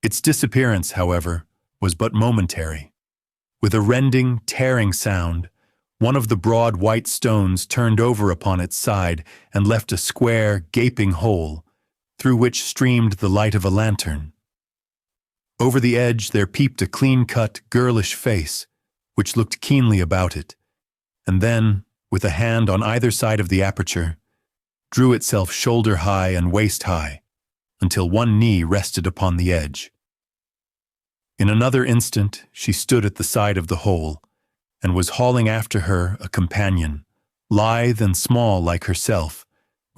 Its disappearance, however, was but momentary. With a rending, tearing sound, one of the broad white stones turned over upon its side and left a square, gaping hole, through which streamed the light of a lantern. Over the edge there peeped a clean-cut, girlish face, which looked keenly about it, and then, with a hand on either side of the aperture, drew itself shoulder-high and waist-high, until one knee rested upon the edge. In another instant she stood at the side of the hole, and was hauling after her a companion, lithe and small like herself,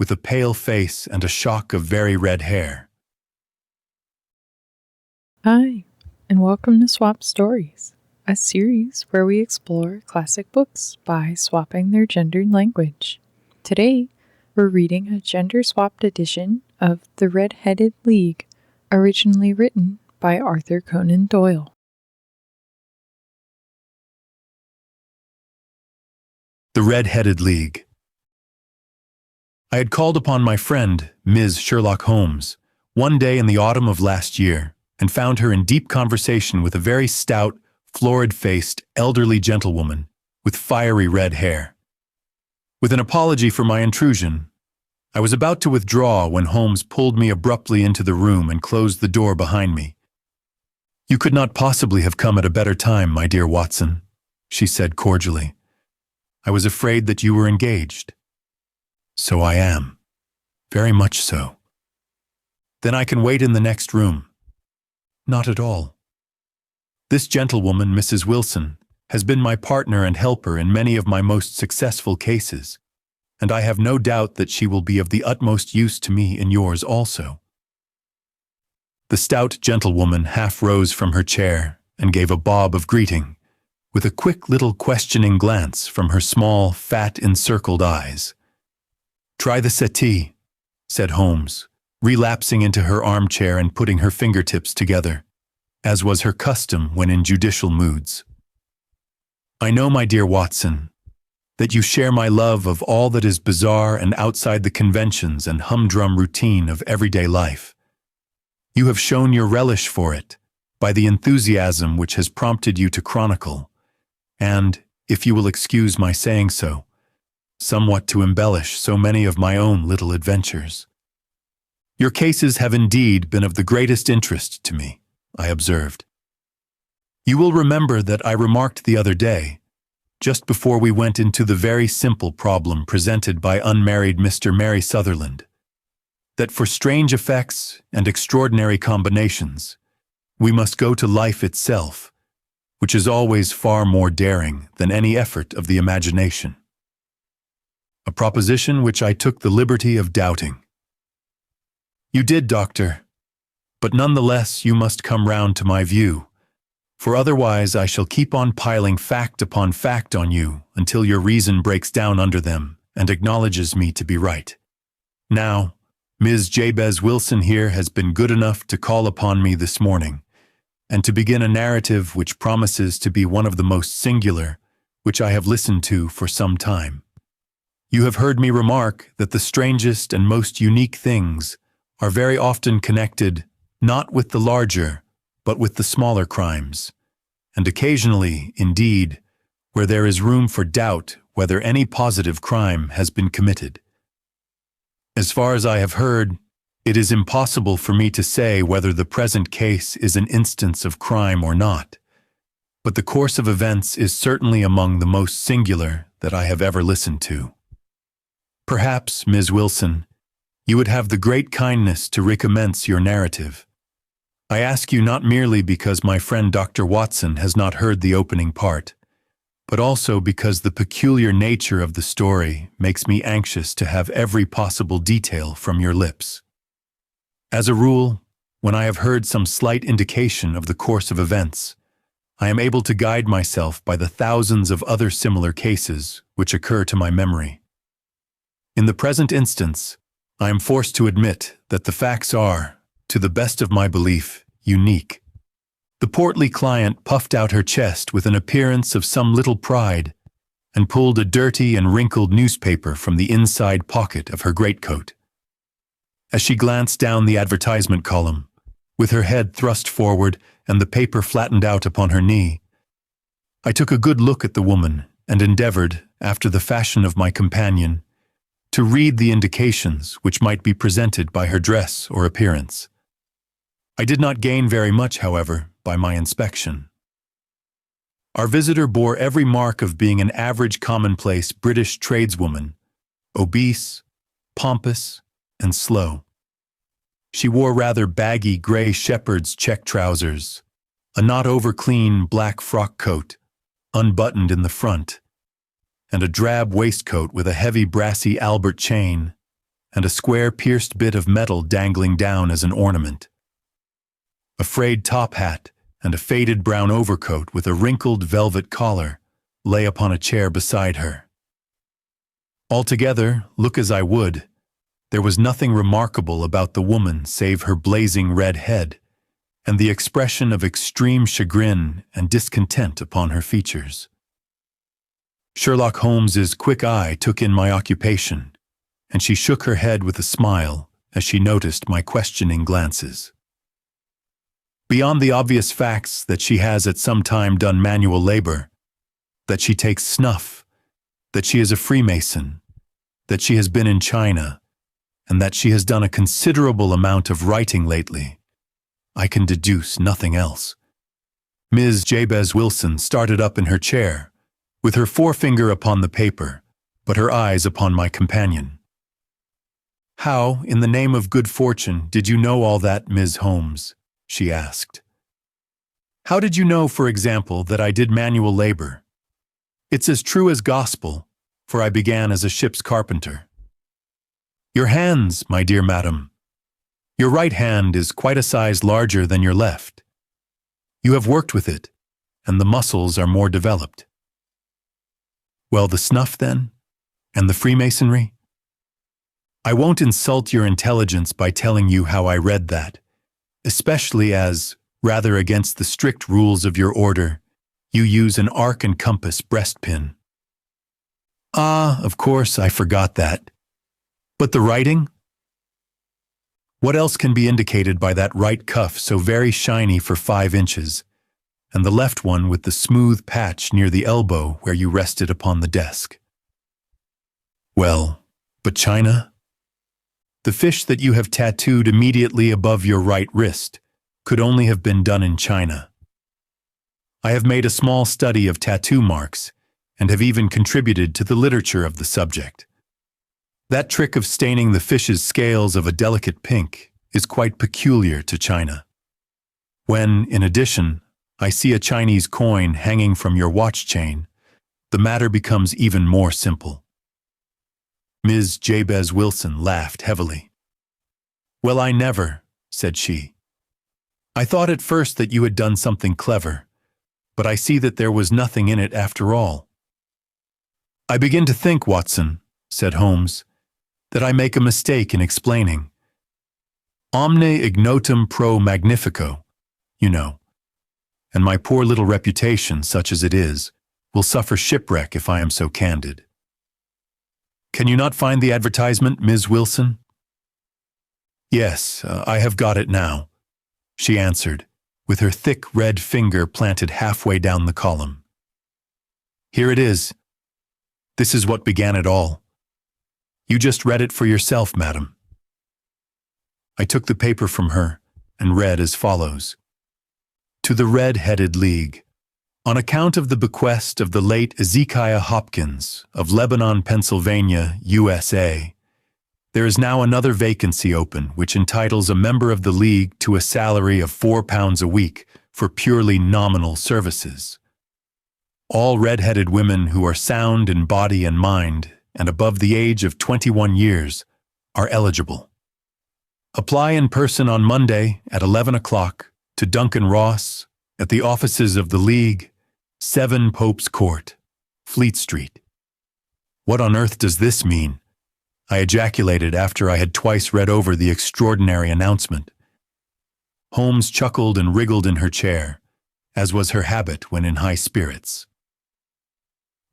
with a pale face and a shock of very red hair. Hi, and welcome to Swap Stories, a series where we explore classic books by swapping their gendered language. Today, we're reading a gender-swapped edition of The Red-Headed League, originally written by Arthur Conan Doyle. The Red-Headed League. I had called upon my friend, Ms. Sherlock Holmes, one day in the autumn of last year, and found her in deep conversation with a very stout, florid-faced, elderly gentlewoman with fiery red hair. With an apology for my intrusion, I was about to withdraw when Holmes pulled me abruptly into the room and closed the door behind me. "You could not possibly have come at a better time, my dear Watson," she said cordially. "I was afraid that you were engaged." "So I am. Very much so." "Then I can wait in the next room." "Not at all. This gentlewoman, Mrs. Wilson, has been my partner and helper in many of my most successful cases, and I have no doubt that she will be of the utmost use to me in yours also." The stout gentlewoman half rose from her chair and gave a bob of greeting, with a quick little questioning glance from her small, fat, encircled eyes. "Try the settee," said Holmes, relapsing into her armchair and putting her fingertips together, as was her custom when in judicial moods. "I know, my dear Watson, that you share my love of all that is bizarre and outside the conventions and humdrum routine of everyday life. You have shown your relish for it by the enthusiasm which has prompted you to chronicle, and, if you will excuse my saying so, somewhat to embellish so many of my own little adventures. Your cases have indeed been of the greatest interest to me," I observed. "You will remember that I remarked the other day, just before we went into the very simple problem presented by unmarried Mr. Mary Sutherland, that for strange effects and extraordinary combinations, we must go to life itself, which is always far more daring than any effort of the imagination. A proposition which I took the liberty of doubting. You did, Doctor, but nonetheless you must come round to my view, for otherwise I shall keep on piling fact upon fact on you until your reason breaks down under them and acknowledges me to be right. Now, Ms. Jabez Wilson here has been good enough to call upon me this morning, and to begin a narrative which promises to be one of the most singular which I have listened to for some time. You have heard me remark that the strangest and most unique things are very often connected not with the larger, but with the smaller crimes, and occasionally, indeed, where there is room for doubt whether any positive crime has been committed. As far as I have heard, it is impossible for me to say whether the present case is an instance of crime or not, but the course of events is certainly among the most singular that I have ever listened to. Perhaps, Ms. Wilson, you would have the great kindness to recommence your narrative. I ask you not merely because my friend Dr. Watson has not heard the opening part, but also because the peculiar nature of the story makes me anxious to have every possible detail from your lips. As a rule, when I have heard some slight indication of the course of events, I am able to guide myself by the thousands of other similar cases which occur to my memory. In the present instance, I am forced to admit that the facts are, to the best of my belief, unique. The portly client puffed out her chest with an appearance of some little pride and pulled a dirty and wrinkled newspaper from the inside pocket of her greatcoat. As she glanced down the advertisement column, with her head thrust forward and the paper flattened out upon her knee. I took a good look at the woman and endeavored, after the fashion of my companion, to read the indications which might be presented by her dress or appearance. I did not gain very much, however, by my inspection. Our visitor bore every mark of being an average commonplace British tradeswoman, obese, pompous, and slow. She wore rather baggy gray shepherd's check trousers, a not over-clean black frock coat, unbuttoned in the front, and a drab waistcoat with a heavy brassy Albert chain and a square pierced bit of metal dangling down as an ornament. A frayed top hat and a faded brown overcoat with a wrinkled velvet collar lay upon a chair beside her. Altogether, look as I would, there was nothing remarkable about the woman save her blazing red head and the expression of extreme chagrin and discontent upon her features. Sherlock Holmes's quick eye took in my occupation, and she shook her head with a smile as she noticed my questioning glances. Beyond the obvious facts that she has at some time done manual labor, that she takes snuff, that she is a Freemason, that she has been in China, and that she has done a considerable amount of writing lately, I can deduce nothing else. Ms. Jabez Wilson started up in her chair, with her forefinger upon the paper, but her eyes upon my companion. "How, in the name of good fortune, did you know all that, Ms. Holmes?" she asked. "How did you know, for example, that I did manual labor? It's as true as gospel, for I began as a ship's carpenter. Your hands, my dear madam. Your right hand is quite a size larger than your left. You have worked with it, and the muscles are more developed. Well, the snuff, then? And the Freemasonry? I won't insult your intelligence by telling you how I read that, especially as, rather against the strict rules of your order, you use an arc and compass breastpin. Ah, of course, I forgot that. But the writing? What else can be indicated by that right cuff so very shiny for 5 inches, and the left one with the smooth patch near the elbow where you rested upon the desk? Well, but China? The fish that you have tattooed immediately above your right wrist could only have been done in China. I have made a small study of tattoo marks and have even contributed to the literature of the subject. That trick of staining the fish's scales of a delicate pink is quite peculiar to China. When, in addition, I see a Chinese coin hanging from your watch chain, the matter becomes even more simple." Ms. Jabez Wilson laughed heavily. "Well, I never," said she. "I thought at first that you had done something clever, but I see that there was nothing in it after all." "I begin to think, Watson," said Holmes, "that I make a mistake in explaining. Omne ignotum pro magnifico, you know, and my poor little reputation, such as it is, will suffer shipwreck if I am so candid. Can you not find the advertisement, Ms. Wilson?" "Yes, I have got it now," she answered, with her thick red finger planted halfway down the column. "Here it is. This is what began it all. You just read it for yourself, madam." I took the paper from her and read as follows. "To the Red-Headed League. On account of the bequest of the late Ezekiah Hopkins of Lebanon, Pennsylvania, USA, there is now another vacancy open which entitles a member of the League to a salary of £4 a week for purely nominal services. All red-headed women who are sound in body and mind and above the age of 21 years are eligible. Apply in person on Monday at 11 o'clock to Duncan Ross at the offices of the League, 7 Pope's Court, Fleet Street." What on earth does this mean? I ejaculated after I had twice read over the extraordinary announcement. Holmes chuckled and wriggled in her chair, as was her habit when in high spirits.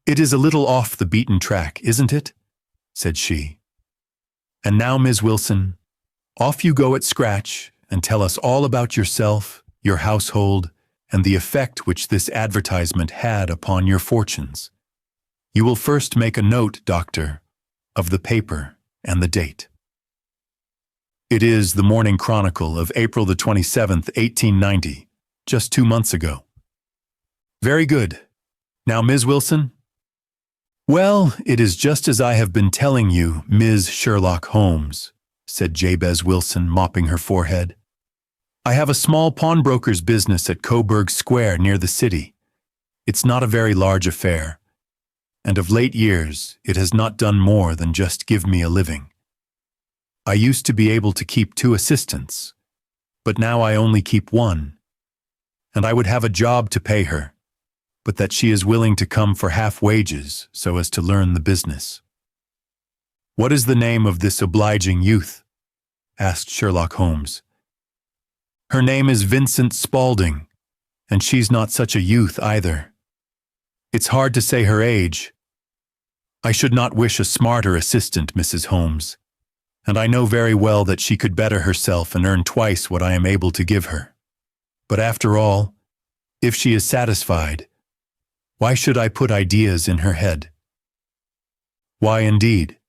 "It is a little off the beaten track, isn't it?" said she. "And now, Ms. Wilson, off you go at scratch and tell us all about yourself, your household, and the effect which this advertisement had upon your fortunes. You will first make a note, Doctor, of the paper and the date. It is the Morning Chronicle of April the 27th, 1890, just 2 months ago. Very good. Now, Ms. Wilson? Well, it is just as I have been telling you, Ms. Sherlock Holmes, said Jabez Wilson, mopping her forehead. I have a small pawnbroker's business at Coburg Square near the city. It's not a very large affair, and of late years it has not done more than just give me a living. I used to be able to keep 2 assistants, but now I only keep 1, and I would have a job to pay her, but that she is willing to come for half wages so as to learn the business. What is the name of this obliging youth? Asked Sherlock Holmes. Her name is Vincent Spaulding, and she's not such a youth either. It's hard to say her age. I should not wish a smarter assistant, Mrs. Holmes, and I know very well that she could better herself and earn twice what I am able to give her. But after all, if she is satisfied, why should I put ideas in her head? Why indeed?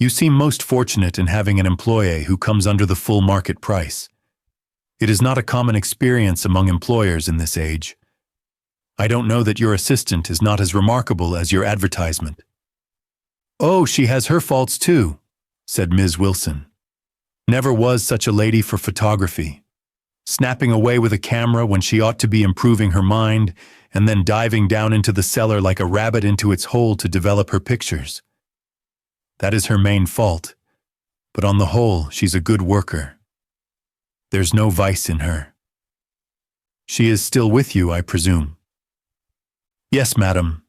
You seem most fortunate in having an employee who comes under the full market price. It is not a common experience among employers in this age. I don't know that your assistant is not as remarkable as your advertisement. Oh, she has her faults too, said Ms. Wilson. Never was such a lady for photography. Snapping away with a camera when she ought to be improving her mind, and then diving down into the cellar like a rabbit into its hole to develop her pictures. That is her main fault, but on the whole, she's a good worker. There's no vice in her. She is still with you, I presume? Yes, madam.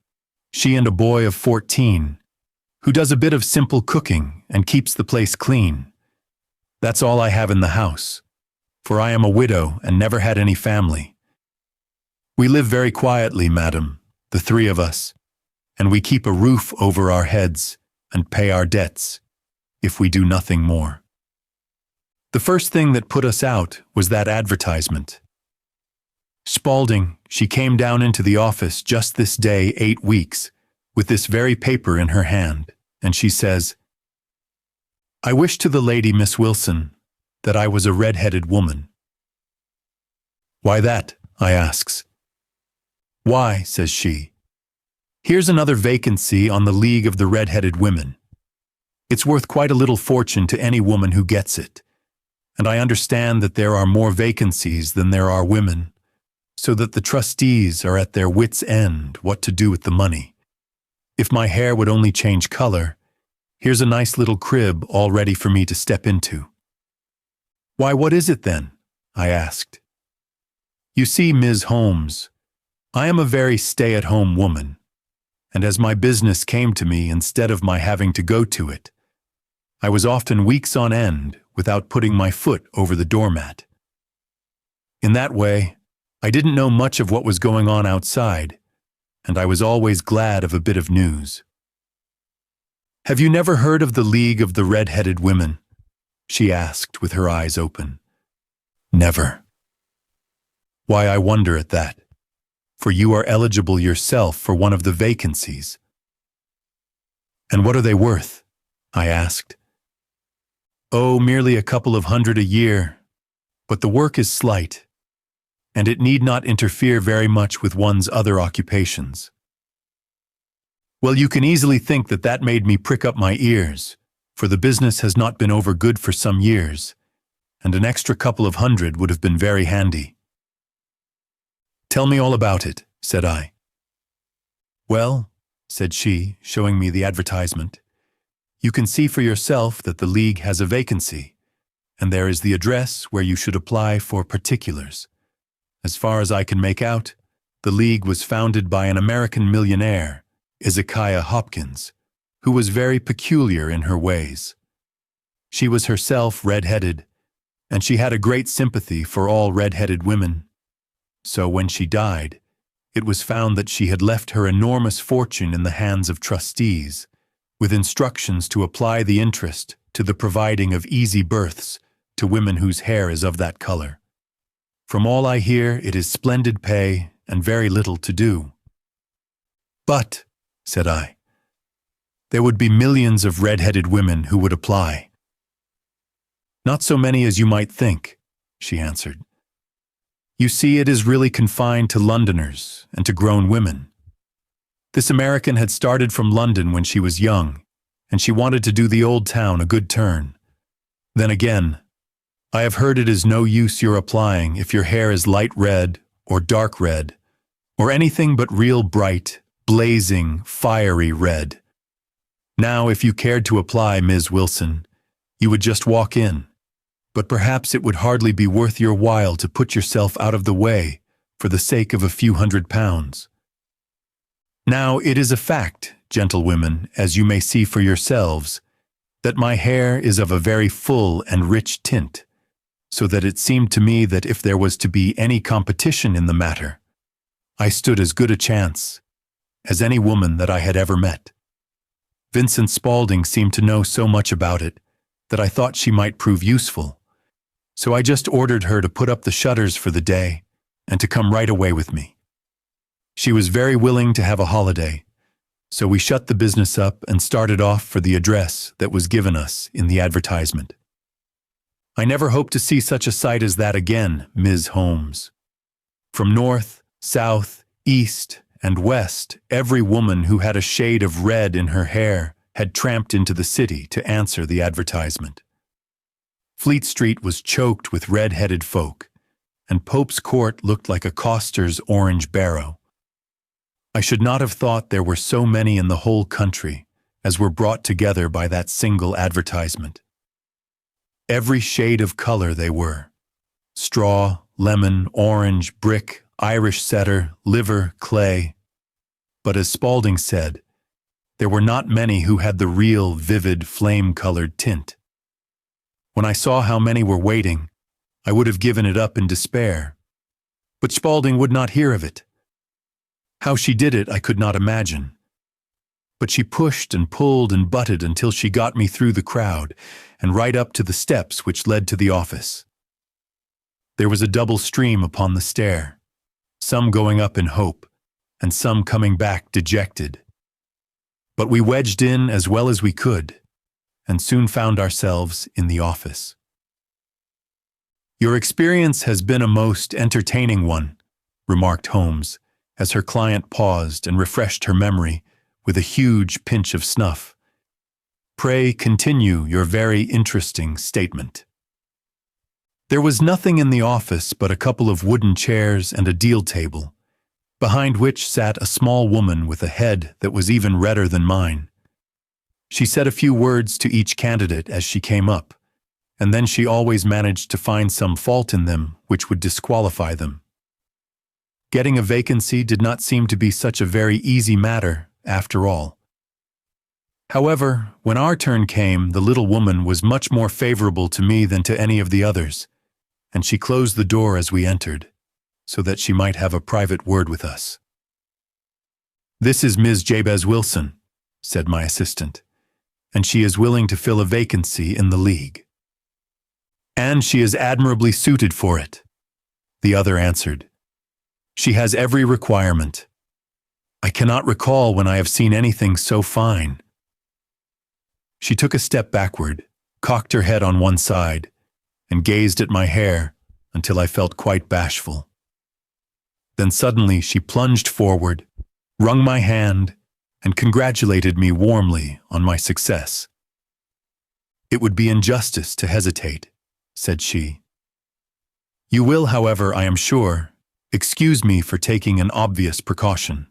She and a boy of 14, who does a bit of simple cooking and keeps the place clean. That's all I have in the house, for I am a widow and never had any family. We live very quietly, madam, the 3 of us, and we keep a roof over our heads and pay our debts, if we do nothing more. The first thing that put us out was that advertisement. Spaulding, she came down into the office just this day 8 weeks, with this very paper in her hand, and she says, I wish to the lady, Miss Wilson, that I was a red-headed woman. Why that? I asks. Why, says she, here's another vacancy on the League of the Red-Headed Women. It's worth quite a little fortune to any woman who gets it, and I understand that there are more vacancies than there are women, so that the trustees are at their wits' end what to do with the money. If my hair would only change color, here's a nice little crib all ready for me to step into. Why, what is it then? I asked. You see, Ms. Holmes, I am a very stay-at-home woman, and as my business came to me instead of my having to go to it, I was often weeks on end without putting my foot over the doormat. In that way, I didn't know much of what was going on outside, and I was always glad of a bit of news. Have you never heard of the League of the Red-Headed Women? She asked with her eyes open. Never. Why, I wonder at that, for you are eligible yourself for one of the vacancies. And what are they worth? I asked. Oh, merely a couple of hundred a year, but the work is slight, and it need not interfere very much with one's other occupations. Well, you can easily think that that made me prick up my ears, for the business has not been over good for some years, and an extra couple of hundred would have been very handy. Tell me all about it, said I. Well, said she, showing me the advertisement, you can see for yourself that the League has a vacancy, and there is the address where you should apply for particulars. As far as I can make out, the League was founded by an American millionaire, Ezekiah Hopkins, who was very peculiar in her ways. She was herself red-headed, and she had a great sympathy for all red-headed women. So when she died, it was found that she had left her enormous fortune in the hands of trustees, with instructions to apply the interest to the providing of easy berths to women whose hair is of that color. From all I hear, it is splendid pay and very little to do." "But," said I, "there would be millions of red-headed women who would apply." "Not so many as you might think," she answered. "You see, it is really confined to Londoners and to grown women. This American had started from London when she was young, and she wanted to do the old town a good turn. Then again, I have heard it is no use your applying if your hair is light red or dark red, or anything but real bright, blazing, fiery red. Now, if you cared to apply, Ms. Wilson, you would just walk in, but perhaps it would hardly be worth your while to put yourself out of the way for the sake of a few £100. Now, it is a fact, gentlewomen, as you may see for yourselves, that my hair is of a very full and rich tint, so that it seemed to me that if there was to be any competition in the matter, I stood as good a chance as any woman that I had ever met. Vincent Spaulding seemed to know so much about it that I thought she might prove useful, so I just ordered her to put up the shutters for the day and to come right away with me. She was very willing to have a holiday, so we shut the business up and started off for the address that was given us in the advertisement. I never hope to see such a sight as that again, Ms. Holmes. From north, south, east, and west, every woman who had a shade of red in her hair had tramped into the city to answer the advertisement. Fleet Street was choked with red-headed folk, and Pope's Court looked like a coster's orange barrow. I should not have thought there were so many in the whole country as were brought together by that single advertisement. Every shade of color they were: straw, lemon, orange, brick, Irish setter, liver, clay. But as Spaulding said, there were not many who had the real, vivid, flame-colored tint. When I saw how many were waiting, I would have given it up in despair. But Spaulding would not hear of it. How she did it I could not imagine. But she pushed and pulled and butted until she got me through the crowd and right up to the steps which led to the office. There was a double stream upon the stair, some going up in hope, and some coming back dejected. But we wedged in as well as we could, and soon found ourselves in the office. "Your experience has been a most entertaining one," remarked Holmes, as her client paused and refreshed her memory with a huge pinch of snuff. "Pray continue your very interesting statement." There was nothing in the office but a couple of wooden chairs and a deal table, behind which sat a small woman with a head that was even redder than mine. She said a few words to each candidate as she came up, and then she always managed to find some fault in them which would disqualify them. Getting a vacancy did not seem to be such a very easy matter, after all. However, when our turn came, the little woman was much more favorable to me than to any of the others, and she closed the door as we entered, so that she might have a private word with us. "This is Ms. Jabez Wilson," said my assistant, "and she is willing to fill a vacancy in the League." "And she is admirably suited for it," the other answered. "She has every requirement. I cannot recall when I have seen anything so fine." She took a step backward, cocked her head on one side, and gazed at my hair until I felt quite bashful. Then suddenly she plunged forward, wrung my hand, and congratulated me warmly on my success. "It would be injustice to hesitate," said she. "You will, however, I am sure, excuse me for taking an obvious precaution."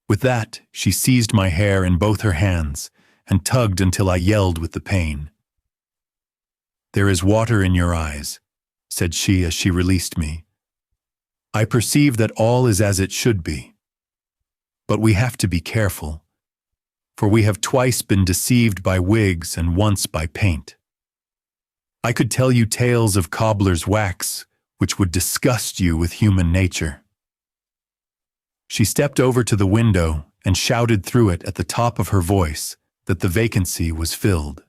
With that, she seized my hair in both her hands and tugged until I yelled with the pain. "There is water in your eyes," said she as she released me. "I perceive that all is as it should be. But we have to be careful, for we have twice been deceived by wigs and once by paint. I could tell you tales of cobbler's wax which would disgust you with human nature." She stepped over to the window and shouted through it at the top of her voice that the vacancy was filled.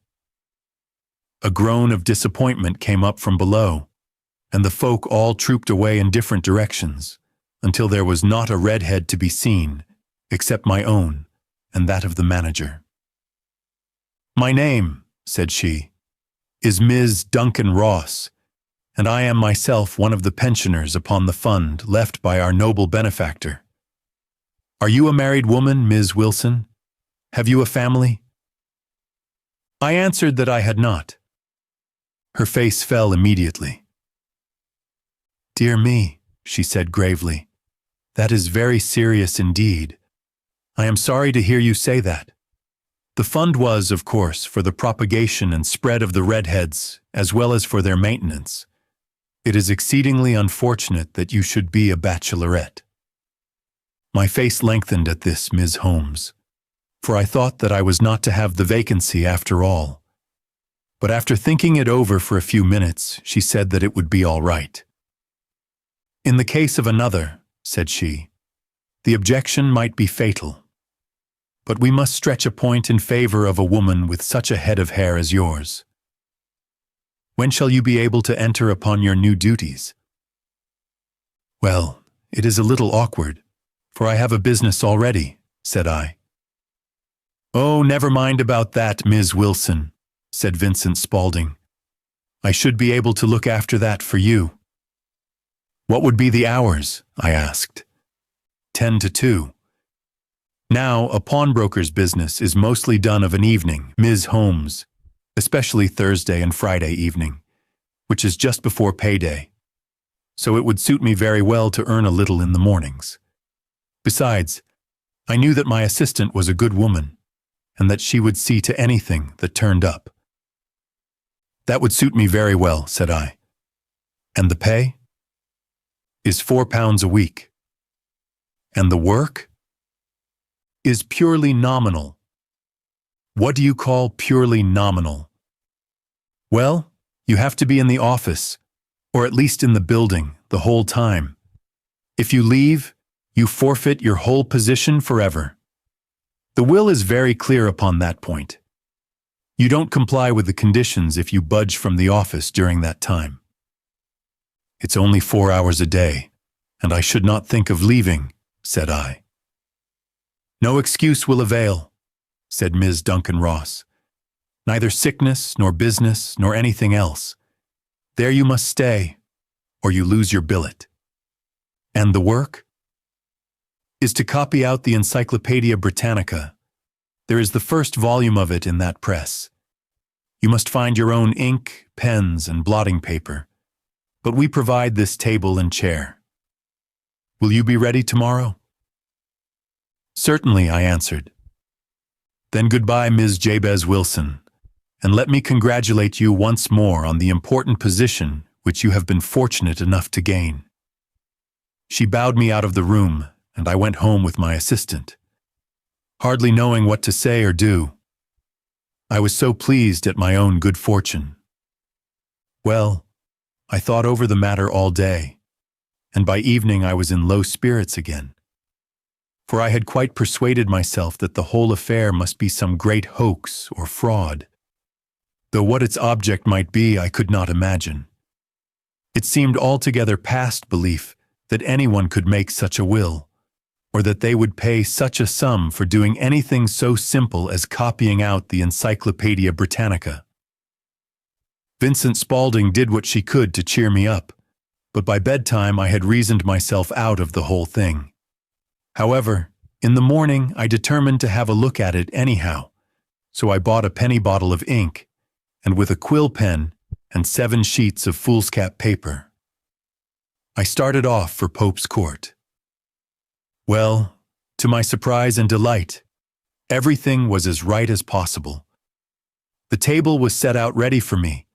A groan of disappointment came up from below, and the folk all trooped away in different directions, until there was not a redhead to be seen, except my own and that of the manager. "My name," said she, "is Ms. Duncan Ross, and I am myself one of the pensioners upon the fund left by our noble benefactor. Are you a married woman, Ms. Wilson? Have you a family?" I answered that I had not. Her face fell immediately. "Dear me," she said gravely, "that is very serious indeed. I am sorry to hear you say that. The fund was, of course, for the propagation and spread of the redheads, as well as for their maintenance. It is exceedingly unfortunate that you should be a bachelorette." My face lengthened at this, Ms. Holmes, for I thought that I was not to have the vacancy after all. But after thinking it over for a few minutes, she said that it would be all right. "In the case of another," said she, "the objection might be fatal. But we must stretch a point in favor of a woman with such a head of hair as yours. When shall you be able to enter upon your new duties?" "Well, it is a little awkward, for I have a business already," said I. "Oh, never mind about that, Ms. Wilson," said Vincent Spaulding. "I should be able to look after that for you." "What would be the hours?" I asked. 10 to 2. Now, a pawnbroker's business is mostly done of an evening, Ms. Holmes, especially Thursday and Friday evening, which is just before payday. So it would suit me very well to earn a little in the mornings. Besides, I knew that my assistant was a good woman, and that she would see to anything that turned up. "That would suit me very well," said I. "And the pay?" "Is £4 a week." "And the work?" "Is purely nominal." "What do you call purely nominal?" "Well, you have to be in the office, or at least in the building, the whole time. If you leave, you forfeit your whole position forever. The will is very clear upon that point. You don't comply with the conditions if you budge from the office during that time." "It's only 4 hours a day, and I should not think of leaving," said I. "No excuse will avail," said Ms. Duncan Ross. "Neither sickness, nor business, nor anything else. There you must stay, or you lose your billet." "And the work?" "Is to copy out the Encyclopedia Britannica. There is the first volume of it in that press. You must find your own ink, pens, and blotting paper, but we provide this table and chair. Will you be ready tomorrow?" "Certainly," I answered. "Then goodbye, Ms. Jabez Wilson, and let me congratulate you once more on the important position which you have been fortunate enough to gain." She bowed me out of the room, and I went home with my assistant, hardly knowing what to say or do. I was so pleased at my own good fortune. Well, I thought over the matter all day, and by evening I was in low spirits again. For I had quite persuaded myself that the whole affair must be some great hoax or fraud, though what its object might be I could not imagine. It seemed altogether past belief that anyone could make such a will, or that they would pay such a sum for doing anything so simple as copying out the Encyclopedia Britannica. Vincent Spaulding did what she could to cheer me up, but by bedtime I had reasoned myself out of the whole thing. However, in the morning I determined to have a look at it anyhow, so I bought a penny bottle of ink, and with a quill pen and 7 sheets of foolscap paper, I started off for Pope's Court. Well, to my surprise and delight, everything was as right as possible. The table was set out ready for me,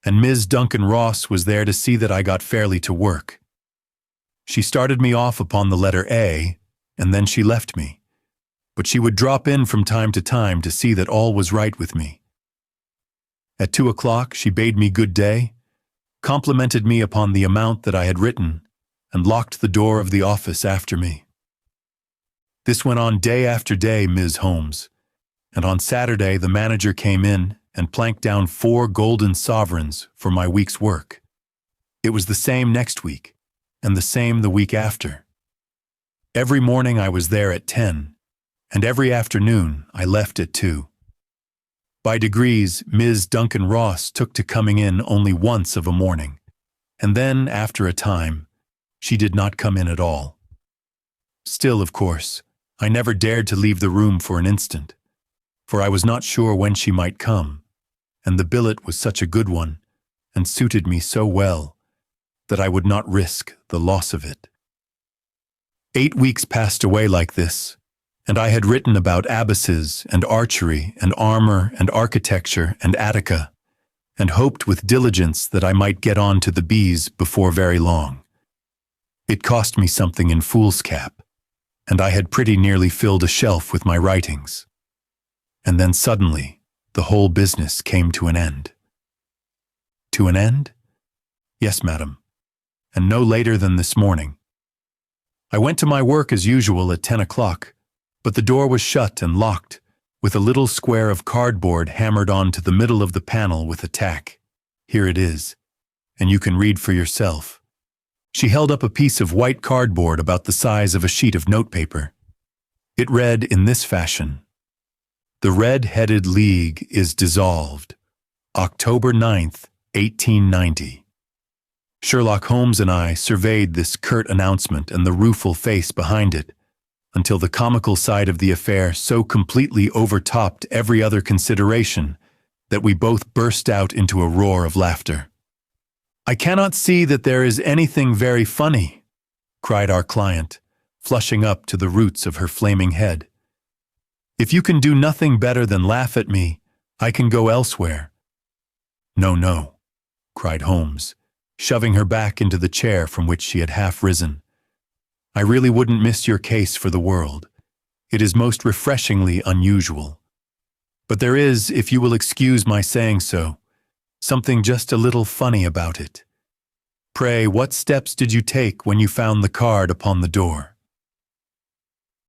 and Ms. Duncan Ross was there to see that I got fairly to work. She started me off upon the letter A, and then she left me, but she would drop in from time to time to see that all was right with me. At 2 o'clock she bade me good day, complimented me upon the amount that I had written, and locked the door of the office after me. This went on day after day, Ms. Holmes, and on Saturday the manager came in and planked down 4 golden sovereigns for my week's work. It was the same next week, and the same the week after. Every morning I was there at 10, and every afternoon I left at 2. By degrees, Ms. Duncan Ross took to coming in only once of a morning, and then, after a time, she did not come in at all. Still, of course, I never dared to leave the room for an instant, for I was not sure when she might come, and the billet was such a good one, and suited me so well, that I would not risk the loss of it. 8 weeks passed away like this, and I had written about abbesses and archery and armor and architecture and Attica, and hoped with diligence that I might get on to the bees before very long. It cost me something in foolscap, and I had pretty nearly filled a shelf with my writings. And then suddenly, the whole business came to an end. To an end? Yes, madam, and no later than this morning. I went to my work as usual at 10 o'clock, but the door was shut and locked, with a little square of cardboard hammered onto the middle of the panel with a tack. Here it is, and you can read for yourself. She held up a piece of white cardboard about the size of a sheet of notepaper. It read in this fashion: "The Red-Headed League is dissolved. October 9th, 1890. Sherlock Holmes and I surveyed this curt announcement and the rueful face behind it, until the comical side of the affair so completely overtopped every other consideration that we both burst out into a roar of laughter. "I cannot see that there is anything very funny," cried our client, flushing up to the roots of her flaming head. "If you can do nothing better than laugh at me, I can go elsewhere." "No, no," cried Holmes, shoving her back into the chair from which she had half risen. "I really wouldn't miss your case for the world. It is most refreshingly unusual. But there is, if you will excuse my saying so, something just a little funny about it. Pray, what steps did you take when you found the card upon the door?"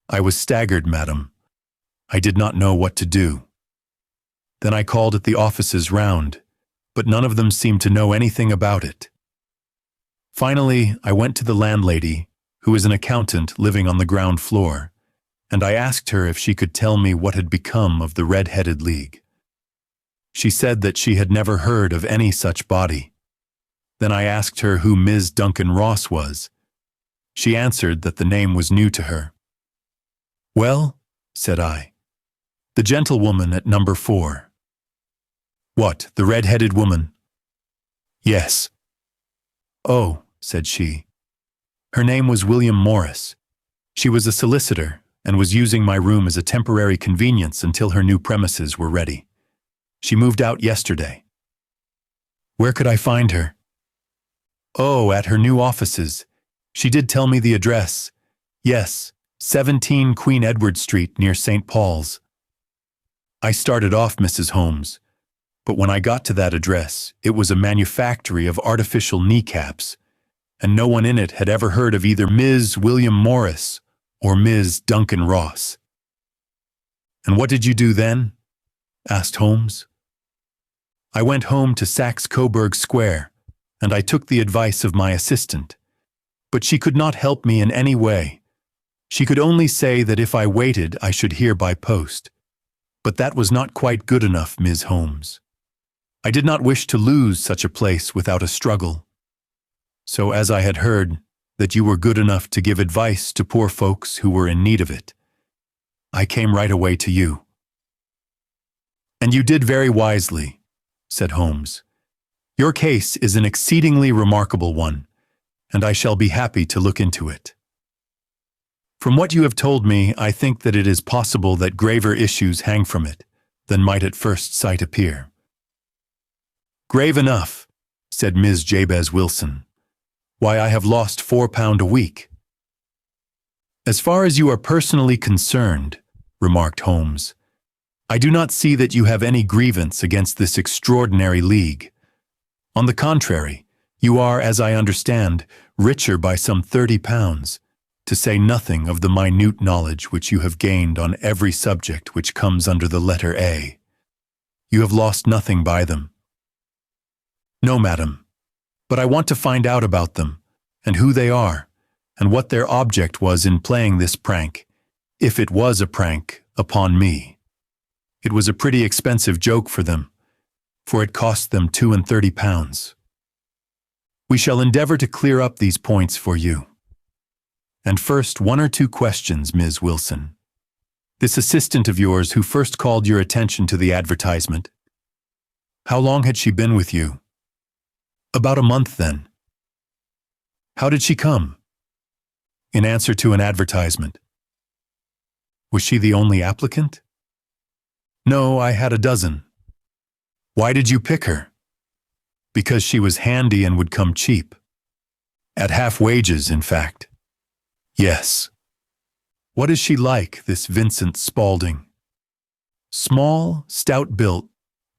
"I was staggered, madam. I did not know what to do. Then I called at the offices round, but none of them seemed to know anything about it. Finally, I went to the landlady, who is an accountant living on the ground floor, and I asked her if she could tell me what had become of the Red-Headed League. She said that she had never heard of any such body. Then I asked her who Ms. Duncan Ross was. She answered that the name was new to her. "Well," said I, "the gentlewoman at number 4. "What, the red-headed woman?" "Yes." "Oh," said she. "Her name was William Morris. She was a solicitor and was using my room as a temporary convenience until her new premises were ready. She moved out yesterday." "Where could I find her?" "Oh, at her new offices. She did tell me the address. Yes, 17 Queen Edward Street near St. Paul's." I started off, Mrs. Holmes, but when I got to that address, it was a manufactory of artificial kneecaps, and no one in it had ever heard of either Ms. William Morris or Ms. Duncan Ross. "And what did you do then?" asked Holmes. "I went home to Saxe-Coburg Square, and I took the advice of my assistant. But she could not help me in any way. She could only say that if I waited, I should hear by post. But that was not quite good enough, Ms. Holmes. I did not wish to lose such a place without a struggle. So as I had heard that you were good enough to give advice to poor folks who were in need of it, I came right away to you." "And you did very wisely," said Holmes. "Your case is an exceedingly remarkable one, and I shall be happy to look into it. From what you have told me, I think that it is possible that graver issues hang from it than might at first sight appear." "Grave enough," said Ms. Jabez Wilson. "Why, I have lost £4 a week." "As far as you are personally concerned," remarked Holmes, "I do not see that you have any grievance against this extraordinary league. On the contrary, you are, as I understand, richer by some £30, to say nothing of the minute knowledge which you have gained on every subject which comes under the letter A. You have lost nothing by them. No, madam, but I want to find out about them, and who they are, and what their object was in playing this prank, if it was a prank, upon me. It was a pretty expensive joke for them, for it cost them £32. We shall endeavor to clear up these points for you. And first, 1 or 2 questions, Ms. Wilson. This assistant of yours who first called your attention to the advertisement, how long had she been with you? About a month, then. How did she come? In answer to an advertisement. Was she the only applicant? No, I had a dozen. Why did you pick her? Because she was handy and would come cheap. At half wages, in fact. Yes. What is she like, this Vincent Spaulding? Small, stout-built,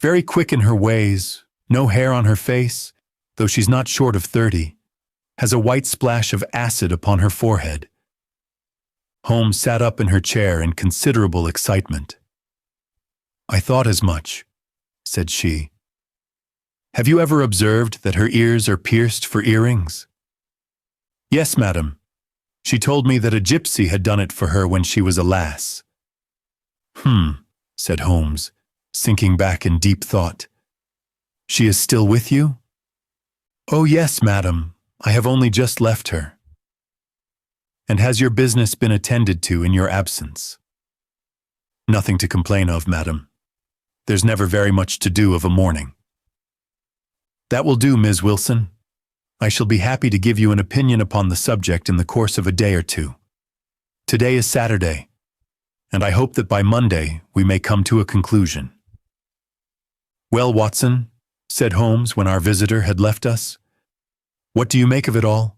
very quick in her ways, no hair on her face, though she's not short of 30, has a white splash of acid upon her forehead. Holmes sat up in her chair in considerable excitement. I thought as much, said she. Have you ever observed that her ears are pierced for earrings? Yes, madam. She told me that a gypsy had done it for her when she was a lass. Said Holmes, sinking back in deep thought. She is still with you? Oh, yes, madam. I have only just left her. And has your business been attended to in your absence? Nothing to complain of, madam. There's never very much to do of a morning. That will do, Ms. Wilson. I shall be happy to give you an opinion upon the subject in the course of a day or two. Today is Saturday, and I hope that by Monday we may come to a conclusion. Well, Watson, said Holmes when our visitor had left us, what do you make of it all?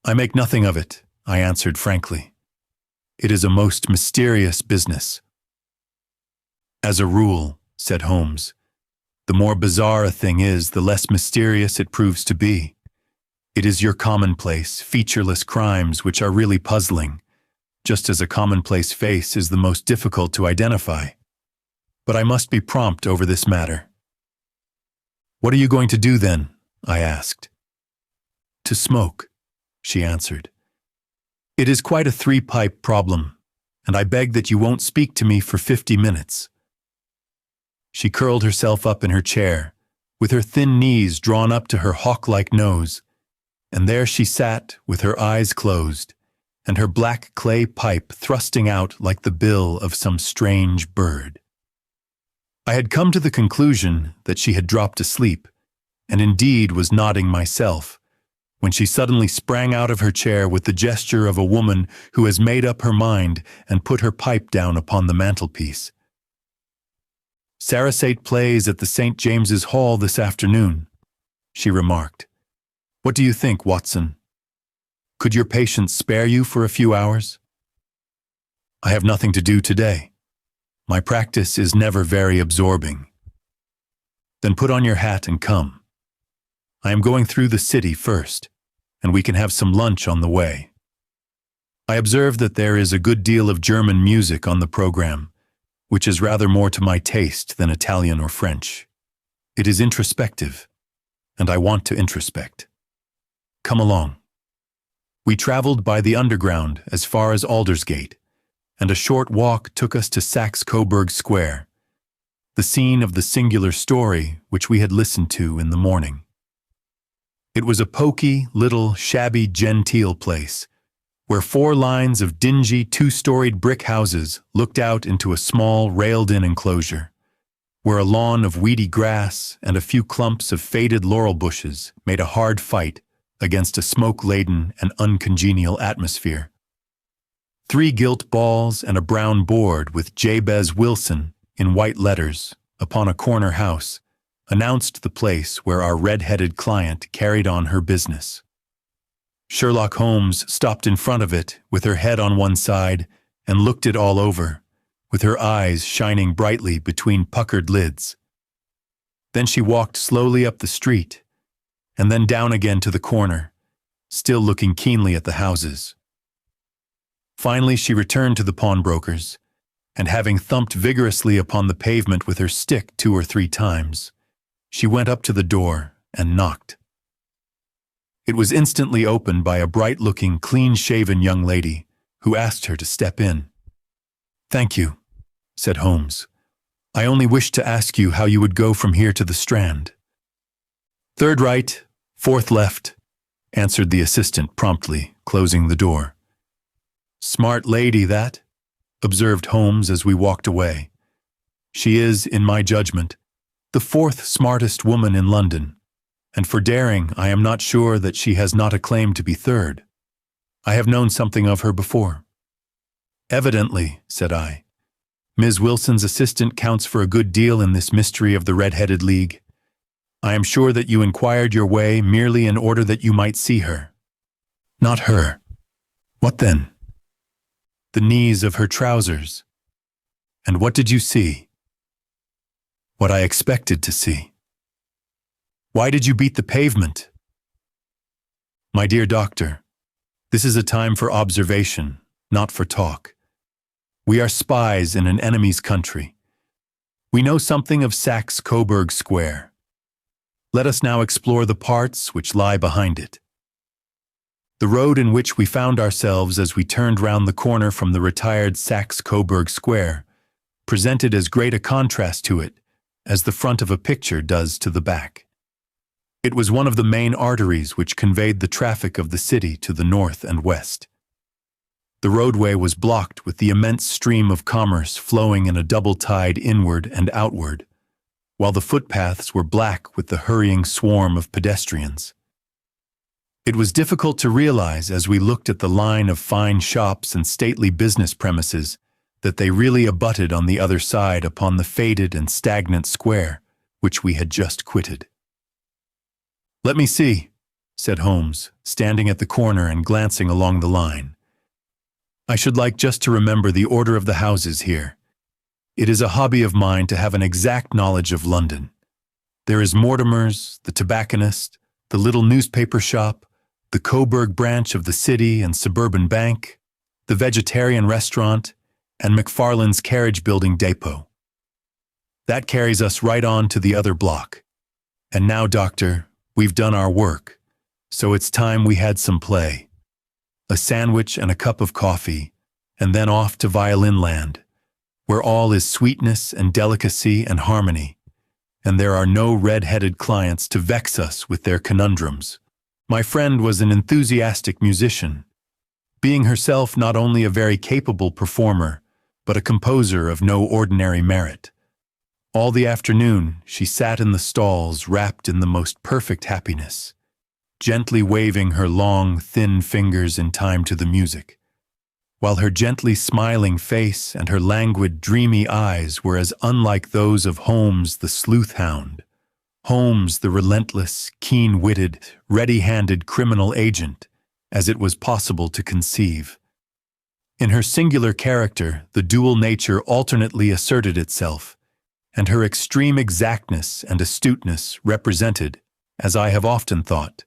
I make nothing of it, I answered frankly. It is a most mysterious business. As a rule, said Holmes, the more bizarre a thing is, the less mysterious it proves to be. It is your commonplace, featureless crimes which are really puzzling, just as a commonplace face is the most difficult to identify. But I must be prompt over this matter. What are you going to do then? I asked. To smoke, she answered. It is quite a 3-pipe problem, and I beg that you won't speak to me for 50 minutes. She curled herself up in her chair, with her thin knees drawn up to her hawk-like nose, and there she sat with her eyes closed, and her black clay pipe thrusting out like the bill of some strange bird. I had come to the conclusion that she had dropped asleep, and indeed was nodding myself, when she suddenly sprang out of her chair with the gesture of a woman who has made up her mind and put her pipe down upon the mantelpiece. Sarasate plays at the St. James's Hall this afternoon, she remarked. What do you think, Watson? Could your patient spare you for a few hours? I have nothing to do today. My practice is never very absorbing. Then put on your hat and come. I am going through the city first, and we can have some lunch on the way. I observe that there is a good deal of German music on the program, which is rather more to my taste than Italian or French. It is introspective, and I want to introspect. Come along. We traveled by the Underground as far as Aldersgate, and a short walk took us to Saxe-Coburg Square, the scene of the singular story which we had listened to in the morning. It was a poky, little, shabby, genteel place, where 4 lines of dingy 2-storied brick houses looked out into a small, railed-in enclosure, where a lawn of weedy grass and a few clumps of faded laurel bushes made a hard fight against a smoke-laden and uncongenial atmosphere. 3 gilt balls and a brown board with Jabez Wilson in white letters upon a corner house announced the place where our red-headed client carried on her business. Sherlock Holmes stopped in front of it with her head on one side and looked it all over, with her eyes shining brightly between puckered lids. Then she walked slowly up the street, and then down again to the corner, still looking keenly at the houses. Finally, she returned to the pawnbroker's, and having thumped vigorously upon the pavement with her stick 2 or 3 times, she went up to the door and knocked. It was instantly opened by a bright-looking, clean-shaven young lady who asked her to step in. "Thank you," said Holmes. "I only wished to ask you how you would go from here to the Strand." "Third right, fourth left," answered the assistant promptly, closing the door. "Smart lady, that," observed Holmes as we walked away. "She is, in my judgment, the 4th smartest woman in London, and for daring I am not sure that she has not a claim to be 3rd. I have known something of her before." "Evidently," said I. "Ms. Wilson's assistant counts for a good deal in this mystery of the Red-Headed League. I am sure that you inquired your way merely in order that you might see her." "Not her. What then?" "The knees of her trousers." "And what did you see?" "What I expected to see." "Why did you beat the pavement?" "My dear doctor, this is a time for observation, not for talk. We are spies in an enemy's country. We know something of Saxe-Coburg Square. Let us now explore the parts which lie behind it. The road in which we found ourselves as we turned round the corner from the retired Saxe-Coburg Square presented as great a contrast to it as the front of a picture does to the back. It was one of the main arteries which conveyed the traffic of the city to the north and west. The roadway was blocked with the immense stream of commerce flowing in a double tide inward and outward, while the footpaths were black with the hurrying swarm of pedestrians. It was difficult to realize as we looked at the line of fine shops and stately business premises that they really abutted on the other side upon the faded and stagnant square which we had just quitted. "Let me see," said Holmes, standing at the corner and glancing along the line. "I should like just to remember the order of the houses here. It is a hobby of mine to have an exact knowledge of London. There is Mortimer's, the tobacconist, the little newspaper shop, the Coburg branch of the City and Suburban Bank, the Vegetarian restaurant, and McFarlane's carriage building depot. That carries us right on to the other block. And now, Doctor, we've done our work, so it's time we had some play. A sandwich and a cup of coffee, and then off to Violin Land, where all is sweetness and delicacy and harmony, and there are no red-headed clients to vex us with their conundrums." My friend was an enthusiastic musician, being herself not only a very capable performer, but a composer of no ordinary merit. All the afternoon she sat in the stalls wrapped in the most perfect happiness, gently waving her long, thin fingers in time to the music, while her gently smiling face and her languid, dreamy eyes were as unlike those of Holmes the sleuth-hound, Holmes the relentless, keen-witted, ready-handed criminal agent, as it was possible to conceive. In her singular character, the dual nature alternately asserted itself, and her extreme exactness and astuteness represented, as I have often thought,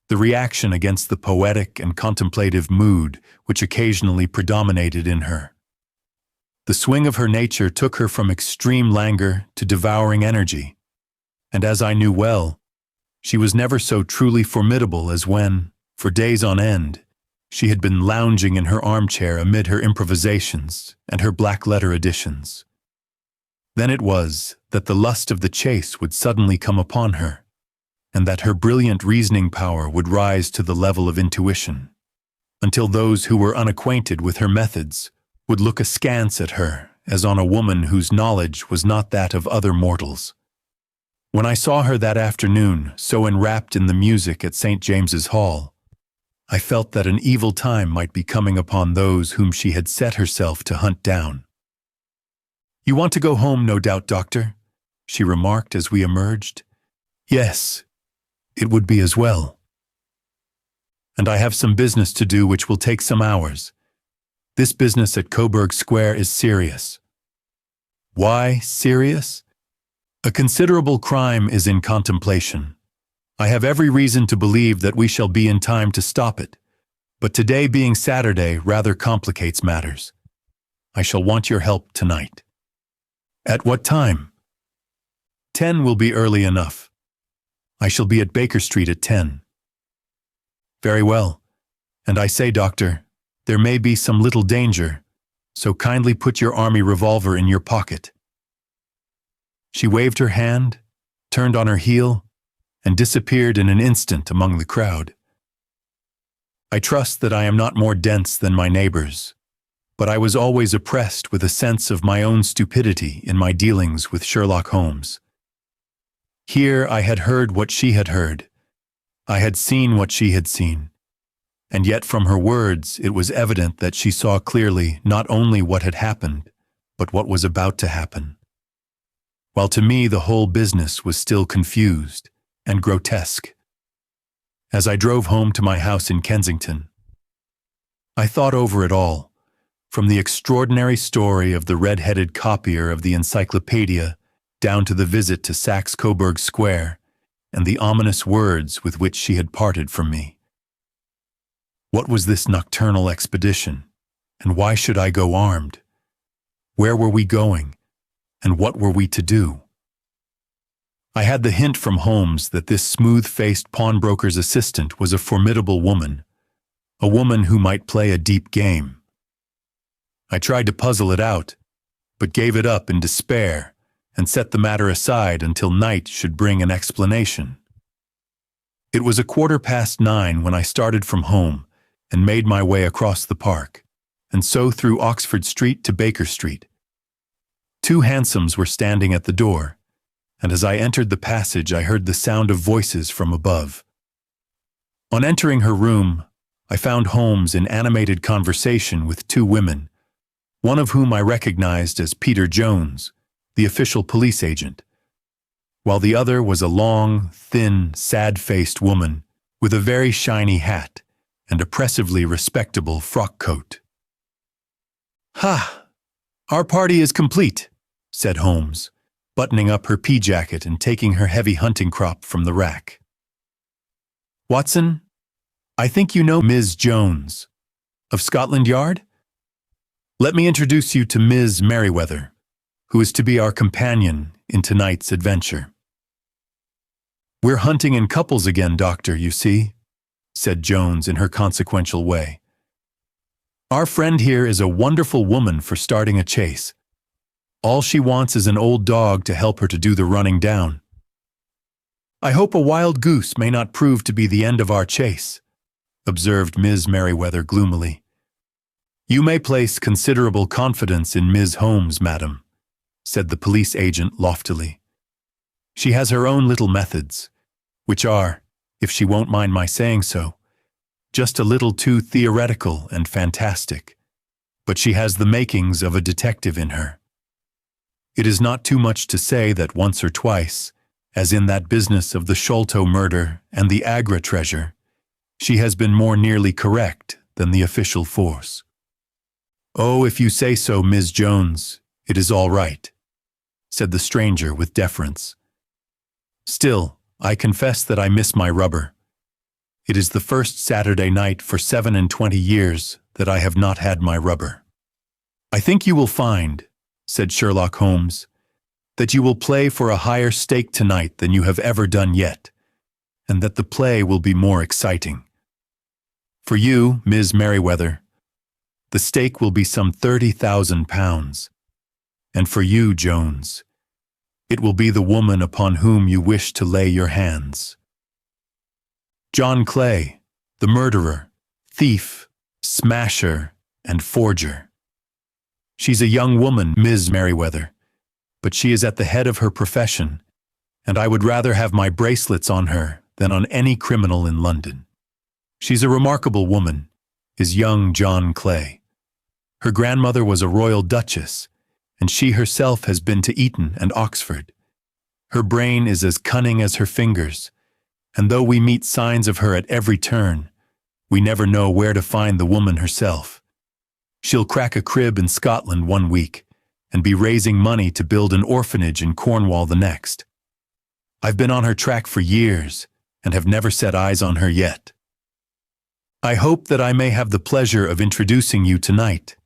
the reaction against the poetic and contemplative mood which occasionally predominated in her. The swing of her nature took her from extreme languor to devouring energy, and as I knew well, she was never so truly formidable as when, for days on end, she had been lounging in her armchair amid her improvisations and her black-letter editions. Then it was that the lust of the chase would suddenly come upon her, and that her brilliant reasoning power would rise to the level of intuition, until those who were unacquainted with her methods would look askance at her as on a woman whose knowledge was not that of other mortals. When I saw her that afternoon, so enwrapped in the music at St. James's Hall, I felt that an evil time might be coming upon those whom she had set herself to hunt down. "You want to go home, no doubt, Doctor?" she remarked as we emerged. "Yes, it would be as well. And I have some business to do which will take some hours. This business at Coburg Square is serious." "Why serious?" "A considerable crime is in contemplation. I have every reason to believe that we shall be in time to stop it, but today being Saturday rather complicates matters. I shall want your help tonight." "At what time?" "10 will be early enough. I shall be at Baker Street at 10. "Very well. And I say, doctor, there may be some little danger, so kindly put your army revolver in your pocket." She waved her hand, turned on her heel, and disappeared in an instant among the crowd. I trust that I am not more dense than my neighbors, but I was always oppressed with a sense of my own stupidity in my dealings with Sherlock Holmes. Here I had heard what she had heard. I had seen what she had seen. And yet from her words it was evident that she saw clearly not only what had happened, but what was about to happen. While to me the whole business was still confused and grotesque. As I drove home to my house in Kensington, I thought over it all, from the extraordinary story of the red-headed copier of the encyclopedia down to the visit to Saxe-Coburg Square and the ominous words with which she had parted from me. What was this nocturnal expedition, and why should I go armed? Where were we going, and what were we to do? I had the hint from Holmes that this smooth-faced pawnbroker's assistant was a formidable woman, a woman who might play a deep game. I tried to puzzle it out, but gave it up in despair and set the matter aside until night should bring an explanation. It was 9:15 when I started from home and made my way across the park, and so through Oxford Street to Baker Street. 2 hansoms were standing at the door, and as I entered the passage I heard the sound of voices from above. On entering her room, I found Holmes in animated conversation with 2 women, one of whom I recognized as Peter Jones, the official police agent, while the other was a long, thin, sad-faced woman with a very shiny hat and oppressively respectable frock coat. "Ha! Our party is complete," said Holmes, buttoning up her pea-jacket and taking her heavy hunting crop from the rack. "Watson, I think you know Ms. Jones, of Scotland Yard? Let me introduce you to Ms. Merriweather, who is to be our companion in tonight's adventure." "We're hunting in couples again, Doctor, you see," said Jones in her consequential way. "Our friend here is a wonderful woman for starting a chase. All she wants is an old dog to help her to do the running down. I hope a wild goose may not prove to be the end of our chase," observed Ms. Merriweather gloomily. "You may place considerable confidence in Ms. Holmes, madam," said the police agent loftily. "She has her own little methods, which are, if she won't mind my saying so, just a little too theoretical and fantastic, but she has the makings of a detective in her. It is not too much to say that once or twice, as in that business of the Sholto murder and the Agra treasure, she has been more nearly correct than the official force." "Oh, if you say so, Ms. Jones, it is all right," said the stranger with deference. "Still, I confess that I miss my rubber. It is the first Saturday night for 27 years that I have not had my rubber." "I think you will find," said Sherlock Holmes, "that you will play for a higher stake tonight than you have ever done yet, and that the play will be more exciting. For you, Ms. Merriweather, the stake will be some £30,000, and for you, Jones, it will be the woman upon whom you wish to lay your hands. John Clay, the murderer, thief, smasher, and forger. She's a young woman, Ms. Merriweather, but she is at the head of her profession, and I would rather have my bracelets on her than on any criminal in London. She's a remarkable woman, is young John Clay. Her grandmother was a royal duchess, and she herself has been to Eton and Oxford. Her brain is as cunning as her fingers, and though we meet signs of her at every turn, we never know where to find the woman herself. She'll crack a crib in Scotland one week and be raising money to build an orphanage in Cornwall the next. I've been on her track for years and have never set eyes on her yet. I hope that I may have the pleasure of introducing you tonight.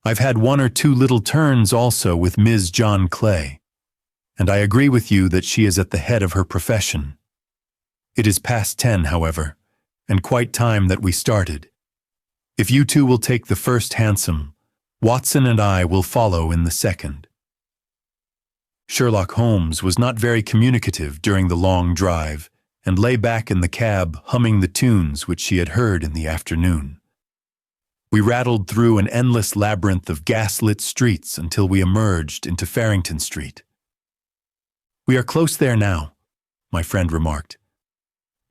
I've had one or two little turns also with Ms. John Clay, and I agree with you that she is at the head of her profession. It is past 10, however, and quite time that we started. If you two will take the first hansom, Watson and I will follow in the second. Sherlock Holmes was not very communicative during the long drive and lay back in the cab humming the tunes which she had heard in the afternoon. We rattled through an endless labyrinth of gas-lit streets until we emerged into Farrington Street. "We are close there now," my friend remarked.